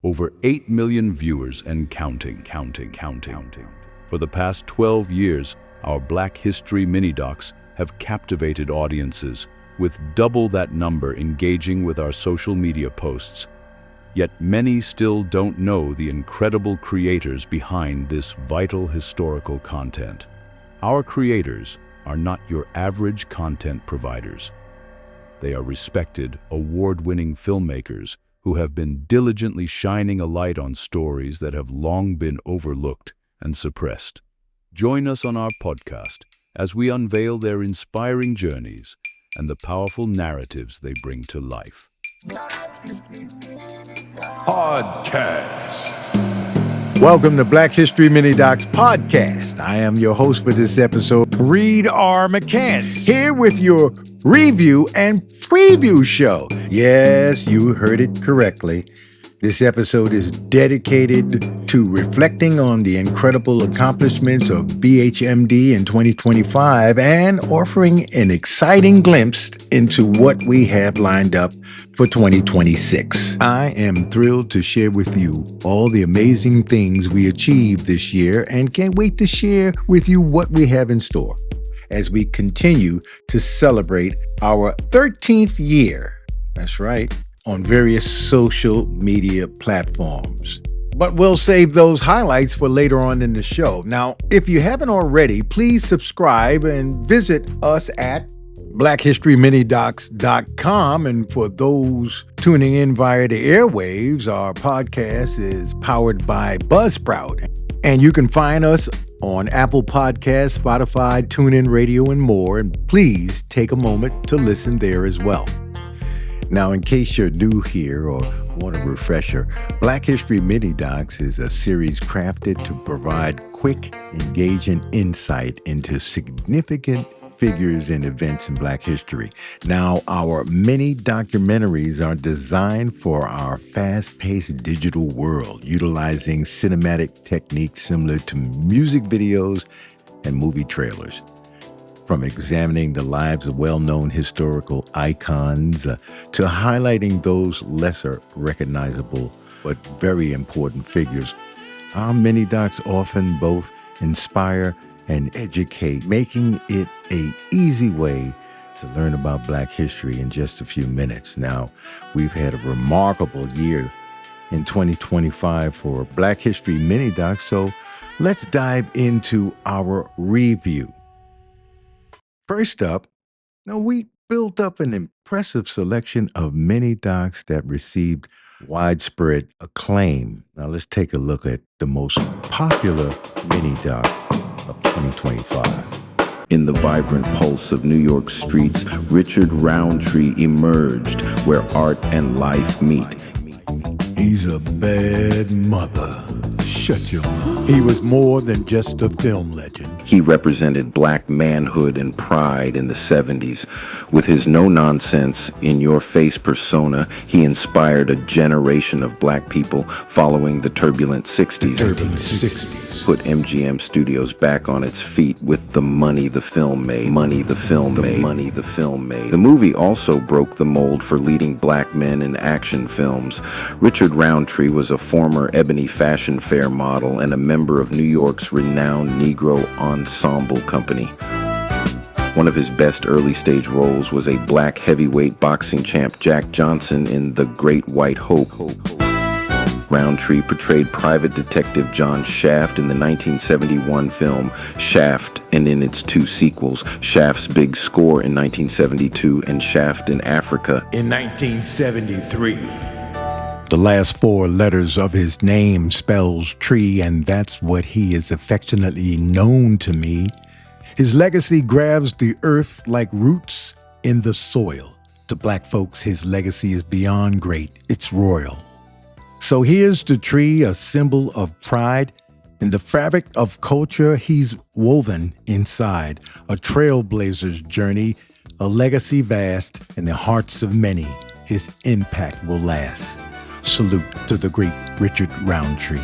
Over 8 million viewers and counting. For the past 12 years, our Black History mini-docs have captivated audiences, with double that number engaging with our social media posts. Yet many still don't know the incredible creators behind this vital historical content. Our creators are not your average content providers. They are respected, award-winning filmmakers who have been diligently shining a light on stories that have long been overlooked and suppressed. Join us on our podcast as we unveil their inspiring journeys and the powerful narratives they bring to life. Podcast. Welcome to Black History Mini Docs Podcast. I am your host for this episode, Reed R. McCants, here with your review and preview show. Yes, you heard it correctly. This episode is dedicated to reflecting on the incredible accomplishments of BHMD in 2025 and offering an exciting glimpse into what we have lined up for 2026. I am thrilled to share with you all the amazing things we achieved this year and can't wait to share with you what we have in store as we continue to celebrate our 13th year. That's right. On various social media platforms. But we'll save those highlights for later on in the show. Now, if you haven't already, please subscribe and visit us at blackhistoryminidocs.com. And for those tuning in via the airwaves, our podcast is powered by Buzzsprout. And you can find us on Apple Podcasts, Spotify, TuneIn Radio, and more. And please take a moment to listen there as well. Now, in case you're new here or want a refresher, Black History Mini Docs is a series crafted to provide quick, engaging insight into significant figures and events in Black history. Now, our mini documentaries are designed for our fast-paced digital world, utilizing cinematic techniques similar to music videos and movie trailers. From examining the lives of well-known historical icons to highlighting those lesser recognizable but very important figures, our mini docs often both inspire and educate, making it an easy way to learn about Black history in just a few minutes. Now, we've had a remarkable year in 2025 for Black History mini docs, so let's dive into our review. First up, we built up an impressive selection of mini docs that received widespread acclaim. Now let's take a look at the most popular mini doc of 2025. In the vibrant pulse of New York streets, Richard Roundtree emerged where art and life meet. He's a bad mother. Shut your mouth. He was more than just a film legend. He represented Black manhood and pride in the 70s. With his no-nonsense, in-your-face persona, he inspired a generation of Black people following the turbulent 60s. Put MGM Studios back on its feet with the money the film made. The movie also broke the mold for leading Black men in action films. Richard Roundtree was a former Ebony Fashion Fair model and a member of New York's renowned Negro Ensemble Company. One of his best early-stage roles was a Black heavyweight boxing champ Jack Johnson in The Great White Hope. Roundtree portrayed Private Detective John Shaft in the 1971 film Shaft and in its two sequels, Shaft's Big Score in 1972 and Shaft in Africa in 1973. The last four letters of his name spells tree, and that's what he is affectionately known to me. His legacy grabs the earth like roots in the soil. To Black folks, his legacy is beyond great. It's royal. So here's the tree, a symbol of pride. In the fabric of culture he's woven inside, a trailblazer's journey, a legacy vast in the hearts of many. His impact will last. Salute to the great Richard Roundtree.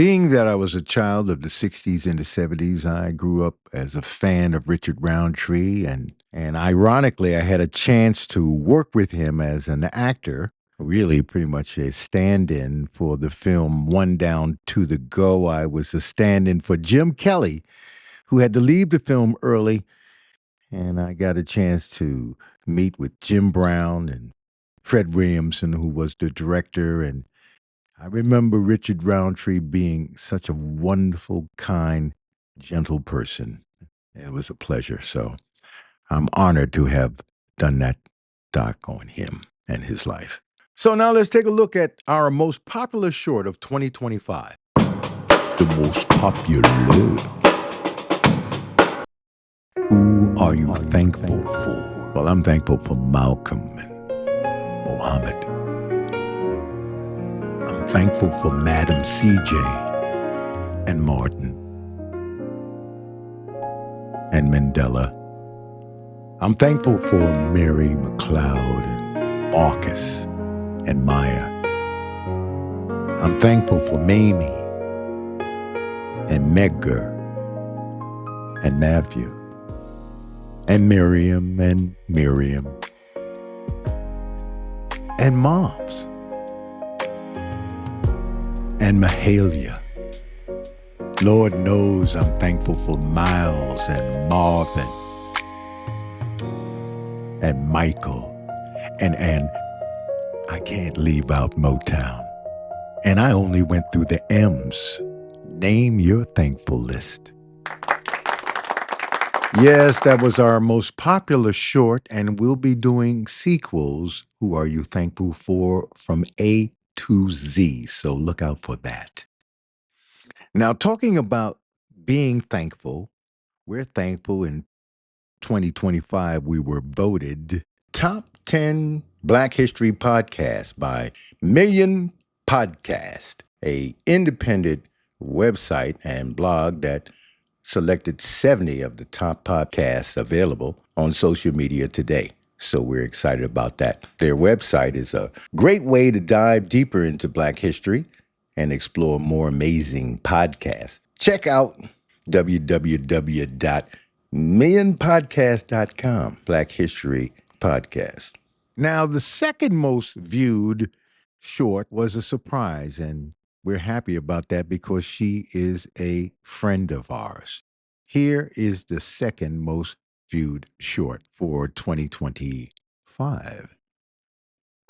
Being that I was a child of the 60s and the 70s, I grew up as a fan of Richard Roundtree, and ironically, I had a chance to work with him as an actor, really pretty much a stand-in for the film One Down, Two to Go. I was a stand-in for Jim Kelly, who had to leave the film early, and I got a chance to meet with Jim Brown and Fred Williamson, who was the director, and I remember Richard Roundtree being such a wonderful, kind, gentle person. It was a pleasure. So I'm honored to have done that doc on him and his life. So now let's take a look at our most popular short of 2025. The most popular. Who are you thankful for? Well, I'm thankful for Malcolm and Mohammed. I'm thankful for Madam CJ and Martin and Mandela. I'm thankful for Mary McLeod and Marcus and Maya. I'm thankful for Mamie and Medgar and Matthew and Miriam and Moms and Mahalia. Lord knows I'm thankful for Miles and Marvin and Michael and I can't leave out Motown. And I only went through the M's. Name your thankful list. Yes, that was our most popular short, and we'll be doing sequels. Who are you thankful for? From A to Z, so look out for that. Now, talking about being thankful, we're thankful in 2025 we were voted Top 10 Black History Podcast by Million Podcast, a independent website and blog that selected 70 of the top podcasts available on social media today. So we're excited about that. Their website is a great way to dive deeper into Black history and explore more amazing podcasts. Check out www.millionpodcast.com, Black History Podcast. Now, the second most viewed short was a surprise, and we're happy about that because she is a friend of ours. Here is the second most viewed short for 2025.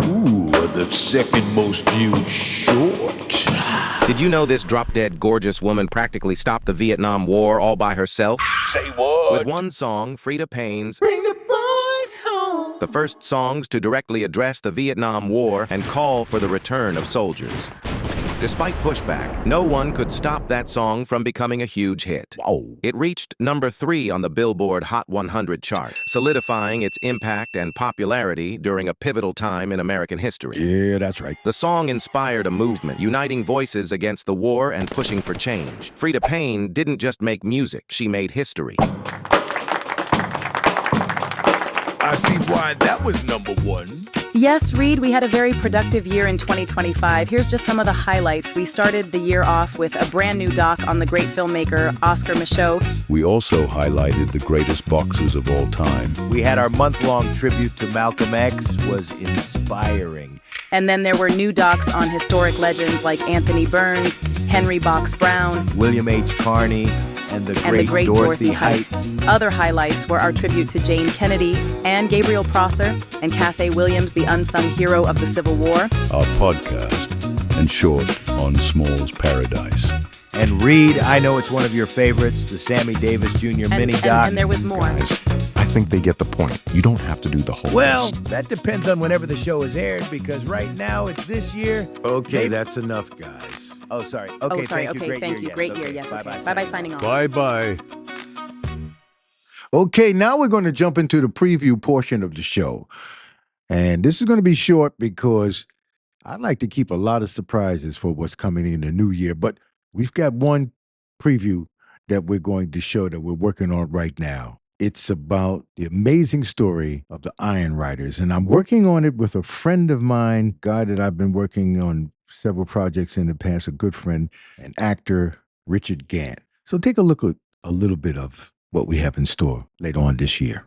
Ooh, the second most viewed short. Did you know this drop-dead gorgeous woman practically stopped the Vietnam War all by herself? Say what? With one song, Frida Payne's Bring the boys home. the first songs to directly address the Vietnam War and call for the return of soldiers. Despite pushback, no one could stop that song from becoming a huge hit. Wow. It reached number 3 on the Billboard Hot 100 chart, solidifying its impact and popularity during a pivotal time in American history. Yeah, that's right. The song inspired a movement, uniting voices against the war and pushing for change. Frida Payne didn't just make music, she made history. I see why that was number 1. Yes, Reed, we had a very productive year in 2025. Here's just some of the highlights. We started the year off with a brand new doc on the great filmmaker Oscar Micheaux. We also highlighted the greatest boxers of all time. We had our month-long tribute to Malcolm X, was inspiring. And then there were new docs on historic legends like Anthony Burns, Henry Box Brown, William H. Carney, and the great Dorothy Height. Other highlights were our tribute to Jane Kennedy and Gabriel Prosser and Cathay Williams, the unsung hero of the Civil War. Our podcast, and short on Small's Paradise. And Reed, I know it's one of your favorites, the Sammy Davis Jr. mini doc. And there was more. Guys, I think they get the point. You don't have to do the whole Well, list. that depends on whenever the show is aired, because right now it's this year. Okay, that's enough, guys. Oh, sorry. Okay, Oh, sorry. thank you. Okay, Great thank year. you. Great yes. year. Okay. Yes. Bye-bye. Okay. Bye-bye. Signing off. Bye-bye. Okay, now we're going to jump into the preview portion of the show. And this is going to be short because I like to keep a lot of surprises for what's coming in the new year. But we've got one preview that we're going to show that we're working on right now. It's about the amazing story of the Iron Riders. And I'm working on it with a friend of mine, guy that I've been working on several projects in the past, a good friend and actor, Richard Gant. So take a look at a little bit of what we have in store later on this year.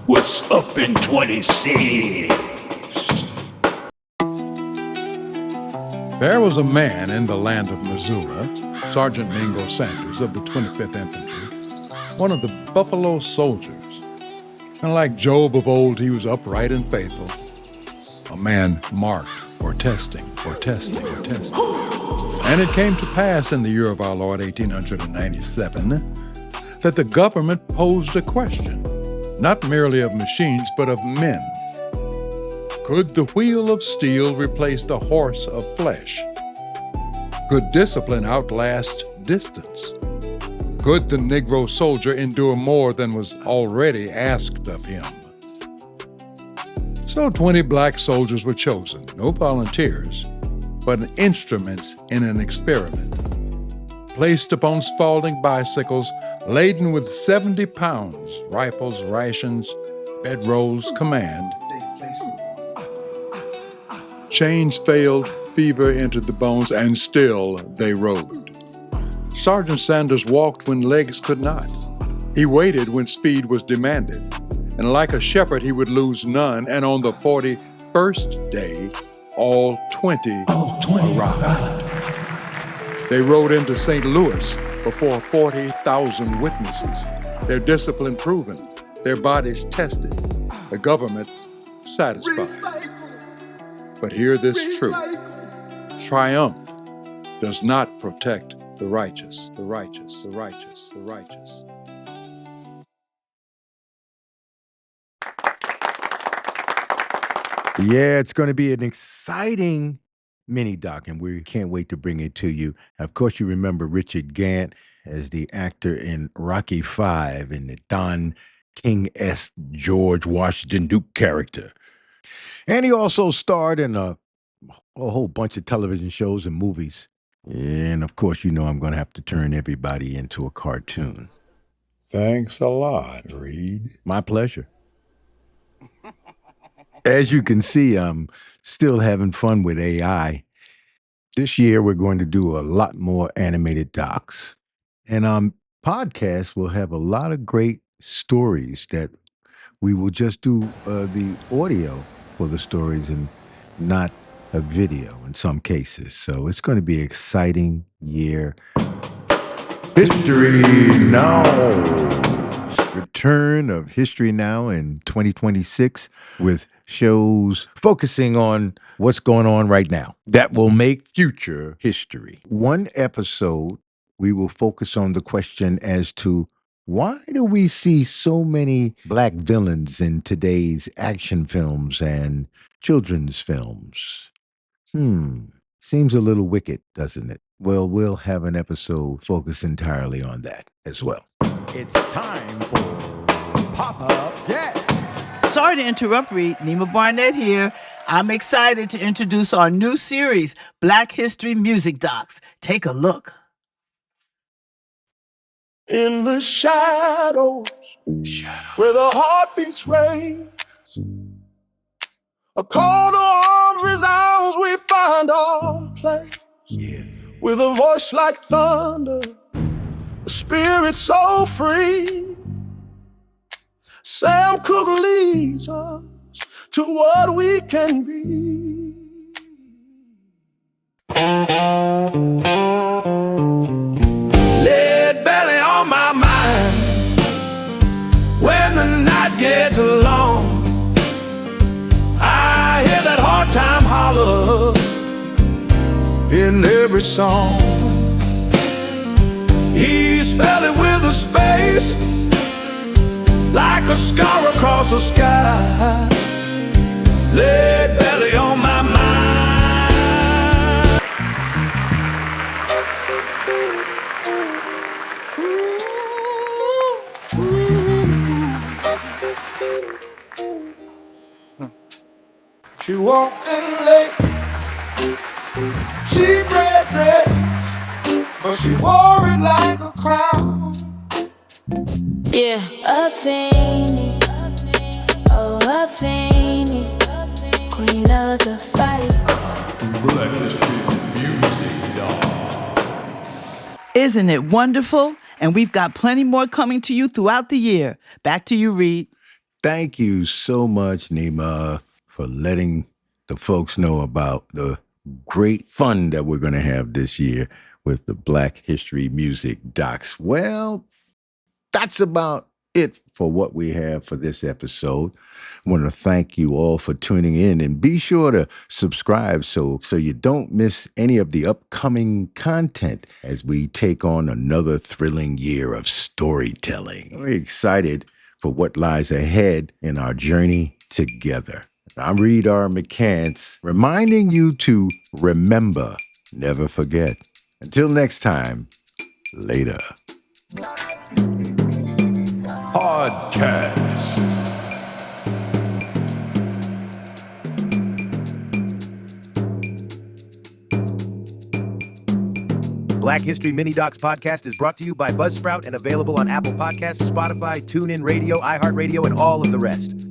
What's up in 26? There was a man in the land of Missouri, Sergeant Mingo Sanders of the 25th Infantry, one of the Buffalo Soldiers. And like Job of old, he was upright and faithful, a man marked for testing. And it came to pass in the year of our Lord, 1897, that the government posed a question, not merely of machines, but of men. Could the wheel of steel replace the horse of flesh? Could discipline outlast distance? Could the Negro soldier endure more than was already asked of him? So 20 black soldiers were chosen, no volunteers, but instruments in an experiment, placed upon Spalding bicycles laden with 70 pounds, rifles, rations, bedrolls, command. Chains failed, fever entered the bones, and still they rode. Sergeant Sanders walked when legs could not. He waited when speed was demanded. And like a shepherd, he would lose none. And on the 41st day, all 20 arrived. They rode into St. Louis before 40,000 witnesses, their discipline proven, their bodies tested, the government satisfied. But hear this truth: triumph does not protect the righteous, the righteous, the righteous, the righteous. Yeah, it's going to be an exciting mini-doc, and we can't wait to bring it to you. Of course, you remember Richard Gant as the actor in Rocky V in the Don King-esque George Washington Duke character. And he also starred in a whole bunch of television shows and movies. And of course, you know I'm going to have to turn everybody into a cartoon. Thanks a lot, Reed. My pleasure. As you can see, I'm still having fun with AI. This year, we're going to do a lot more animated docs. And podcasts will have a lot of great stories that we will just do the audio for the stories and not a video in some cases. So it's going to be an exciting year. History Now. Return of History Now in 2026 with shows focusing on what's going on right now that will make future history. One episode, we will focus on the question as to why do we see so many black villains in today's action films and children's films? Seems a little wicked, doesn't it? Well, we'll have an episode focused entirely on that as well. It's time for Pop-Up Get. Sorry to interrupt, Reed. Neema Barnette here. I'm excited to introduce our new series, Black History Music Docs. Take a look. In the shadows, where the heartbeats race, a call to arms resounds, we find our place. Yeah. With a voice like thunder, a spirit so free, Sam Cooke leads us to what we can be. Lead belly on my mind when the night gets long. I hear that hard time holler in every song. He spelled it with a space, like a scar across the sky. Lead belly on my mind. She walked in late, she bred dress, but she wore it like a crown. Yeah, a fiend, oh a fiend, queen of the fight. Black history. Isn't it wonderful? And we've got plenty more coming to you throughout the year. Back to you, Reed. Thank you so much, Neema, for letting the folks know about the great fun that we're going to have this year with the Black History Music Docs. Well, that's about it for what we have for this episode. I want to thank you all for tuning in, and be sure to subscribe so you don't miss any of the upcoming content as we take on another thrilling year of storytelling. Very excited for what lies ahead in our journey together. I'm Reed R. McCants, reminding you to remember, never forget. Until next time, later. Podcast. Black History Mini Docs podcast is brought to you by Buzzsprout and available on Apple Podcasts, Spotify, TuneIn Radio, iHeartRadio, and all of the rest.